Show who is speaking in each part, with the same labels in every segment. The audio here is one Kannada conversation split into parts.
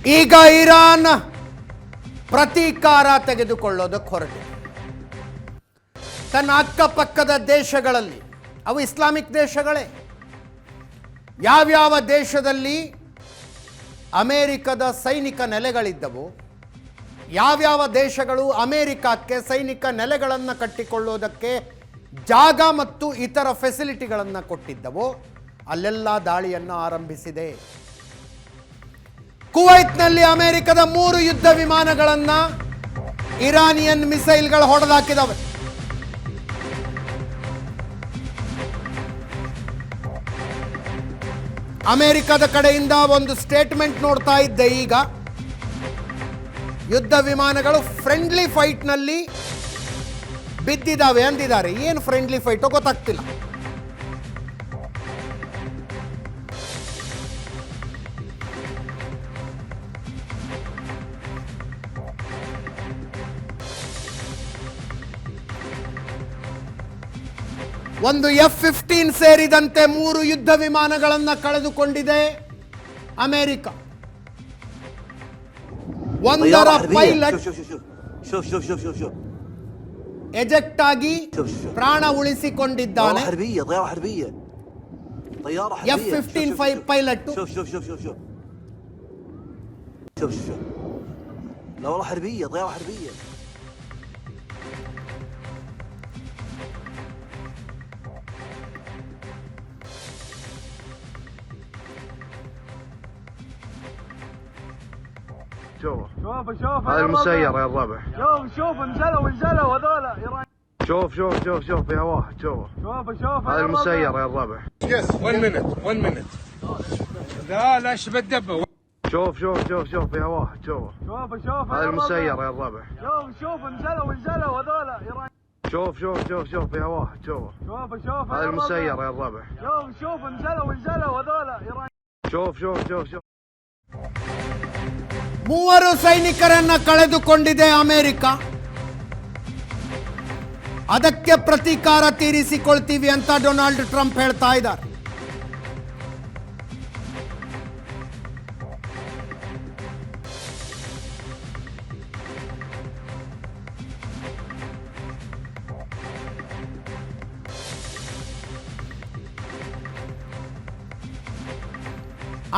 Speaker 1: ಈಗ ಇರಾನ್ ಪ್ರತೀಕಾರ ತೆಗೆದುಕೊಳ್ಳೋದಕ್ಕೆ ಹೊರಟಿದೆ. ತನ್ನ ಅಕ್ಕಪಕ್ಕದ ದೇಶಗಳಲ್ಲಿ, ಅವು ಇಸ್ಲಾಮಿಕ್ ದೇಶಗಳೇ, ಯಾವ್ಯಾವ ದೇಶದಲ್ಲಿ ಅಮೇರಿಕದ ಸೈನಿಕ ನೆಲೆಗಳಿದ್ದವು, ಯಾವ್ಯಾವ ದೇಶಗಳು ಅಮೇರಿಕಕ್ಕೆ ಸೈನಿಕ ನೆಲೆಗಳನ್ನು ಕಟ್ಟಿಕೊಳ್ಳೋದಕ್ಕೆ ಜಾಗ ಮತ್ತು ಇತರ ಫೆಸಿಲಿಟಿಗಳನ್ನು ಕೊಟ್ಟಿದ್ದವು, ಅಲ್ಲೆಲ್ಲ ದಾಳಿಯನ್ನು ಆರಂಭಿಸಿದೆ. ಕುವೈತ್ನಲ್ಲಿ ಅಮೆರಿಕದ 3 ಯುದ್ಧ ವಿಮಾನಗಳನ್ನು ಇರಾನಿಯನ್ ಮಿಸೈಲ್ಗಳು ಹೊಡೆದಾಕಿದವೆ. ಅಮೆರಿಕದ ಕಡೆಯಿಂದ ಒಂದು ಸ್ಟೇಟ್ಮೆಂಟ್ ನೋಡ್ತಾ ಇದ್ದೆ. ಈಗ ಯುದ್ಧ ವಿಮಾನಗಳು ಫ್ರೆಂಡ್ಲಿ ಫೈಟ್ನಲ್ಲಿ ಬಿದ್ದಿದ್ದಾವೆ ಅಂದಿದ್ದಾರೆ. ಏನು ಫ್ರೆಂಡ್ಲಿ ಫೈಟೋ ಗೊತ್ತಾಗ್ತಿಲ್ಲ. ಒಂದು F-15 ಸೇರಿದಂತೆ 3 ಯುದ್ಧ ವಿಮಾನಗಳನ್ನು ಕಳೆದುಕೊಂಡಿದೆ ಅಮೆರಿಕ. ಒಂದರ ಪೈಲಟ್ ಎಜೆಕ್ಟ್ ಆಗಿ ಪ್ರಾಣ ಉಳಿಸಿಕೊಂಡಿದ್ದಾನೆ. F-15 pilot
Speaker 2: شوف هذا المسير يا الربع. شوف انزلوا هذول ايران. شوف في هواه. شوف هذا المسير يا الربع.
Speaker 3: يس 1 minute. لا ايش بدبه.
Speaker 2: شوف في هواه. شوف هذا المسير يا الربع.
Speaker 3: شوف انزلوا هذول ايران.
Speaker 2: شوف في هواه. شوف هذا المسير يا الربع.
Speaker 3: شوف انزلوا هذول ايران.
Speaker 2: شوف
Speaker 1: 3 ಸೈನಿಕರನ್ನ ಕಳೆದುಕೊಂಡಿದೆ ಅಮೆರಿಕ. ಅದಕ್ಕೆ ಪ್ರತೀಕಾರ ತೀರಿಸಿಕೊಳ್ತೀವಿ ಅಂತ ಡೊನಾಲ್ಡ್ ಟ್ರಂಪ್ ಹೇಳ್ತಾ ಇದ್ದಾರೆ.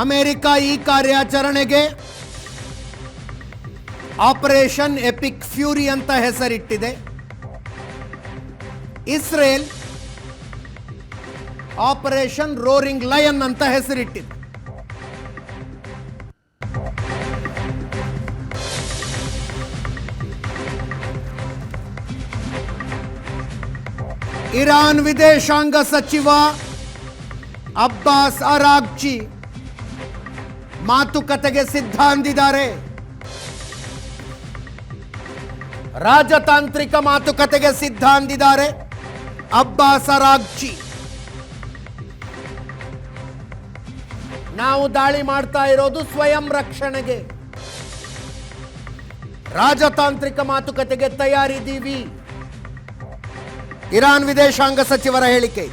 Speaker 1: ಅಮೆರಿಕ ಈ ಕಾರ್ಯಾಚರಣೆಗೆ ಆಪರೇಷನ್ ಎಪಿಕ್ ಫ್ಯೂರಿ ಅಂತ ಹೆಸರಿಟ್ಟಿದೆ. ಇಸ್ರೇಲ್ ಆಪರೇಷನ್ ರೋರಿಂಗ್ ಲಯನ್ ಅಂತ ಹೆಸರಿಟ್ಟಿದೆ. ಇರಾನ್ ವಿದೇಶಾಂಗ ಸಚಿವ ಅಬ್ಬಾಸ್ ಅರಾಗ್ಚಿ ಮಾತುಕತೆಗೆ ಸಿದ್ಧ ಅಂದಿದ್ದಾರೆ. ರಾಜತಾಂತ್ರಿಕ ಮಾತುಕತೆಗೆ ಸಿದ್ಧ ಅಂದಿದ್ದಾರೆ ಅಬ್ಬಾಸ್ ಅರಾಗ್ಚಿ. ನಾವು ದಾಳಿ ಮಾಡ್ತಾ ಇರೋದು ಸ್ವಯಂ ರಕ್ಷಣೆಗೆ, ರಾಜತಾಂತ್ರಿಕ ಮಾತುಕತೆಗೆ ತಯಾರಿದ್ದೀವಿ. ಇರಾನ್ ವಿದೇಶಾಂಗ ಸಚಿವರ ಹೇಳಿಕೆ.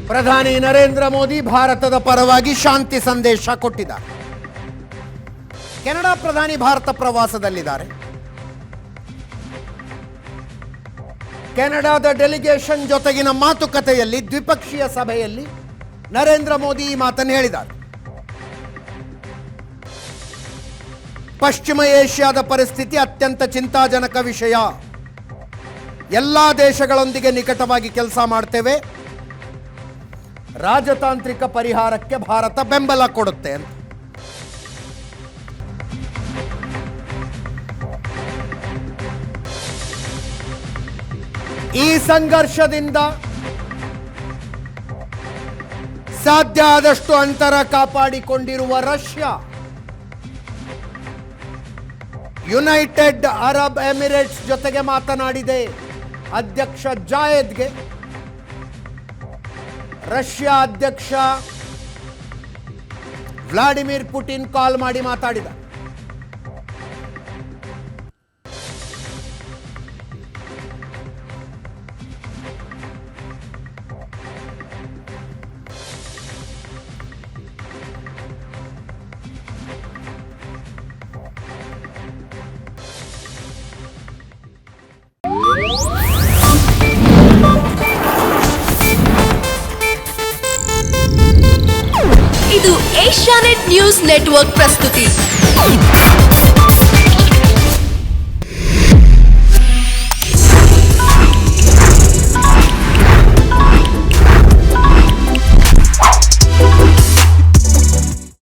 Speaker 1: ಪ್ರಧಾನಿ ನರೇಂದ್ರ ಮೋದಿ ಭಾರತದ ಪರವಾಗಿ ಶಾಂತಿ ಸಂದೇಶ ಕೊಟ್ಟಿದ್ದಾರೆ. ಕೆನಡಾ ಪ್ರಧಾನಿ ಭಾರತ ಪ್ರವಾಸದಲ್ಲಿದ್ದಾರೆ. ಕೆನಡಾದ ಡೆಲಿಗೇಷನ್ ಜೊತೆಗಿನ ಮಾತುಕತೆಯಲ್ಲಿ, ದ್ವಿಪಕ್ಷೀಯ ಸಭೆಯಲ್ಲಿ ನರೇಂದ್ರ ಮೋದಿ ಈ ಮಾತನ್ನು ಹೇಳಿದ್ದಾರೆ. ಪಶ್ಚಿಮ ಏಷ್ಯಾದ ಪರಿಸ್ಥಿತಿ ಅತ್ಯಂತ ಚಿಂತಾಜನಕ ವಿಷಯ. ಎಲ್ಲ ದೇಶಗಳೊಂದಿಗೆ ನಿಕಟವಾಗಿ ಕೆಲಸ ಮಾಡ್ತೇವೆ. ರಾಜತಾಂತ್ರಿಕ ಪರಿಹಾರಕ್ಕೆ ಭಾರತ ಬೆಂಬಲ ಕೊಡುತ್ತೆ ಅಂತ. ಈ ಸಂಘರ್ಷದಿಂದ ಸಾಧ್ಯ ಆದಷ್ಟು ಅಂತರ ಕಾಪಾಡಿಕೊಂಡಿರುವ ರಷ್ಯಾ ಯುನೈಟೆಡ್ ಅರಬ್ ಎಮಿರೇಟ್ಸ್ ಜೊತೆಗೆ ಮಾತನಾಡಿದೆ. ಅಧ್ಯಕ್ಷ ಜಾಯೆದ್ಗೆ ರಷ್ಯಾ ಅಧ್ಯಕ್ಷ ವ್ಲಾಡಿಮಿರ್ ಪುಟಿನ್ ಕಾಲ್ ಮಾಡಿ ಮಾತಾಡಿದ.
Speaker 4: ಇದು ಏಷ್ಯಾನೆಟ್ ನ್ಯೂಸ್ ನೆಟ್ವರ್ಕ್ ಪ್ರಸ್ತುತಿ.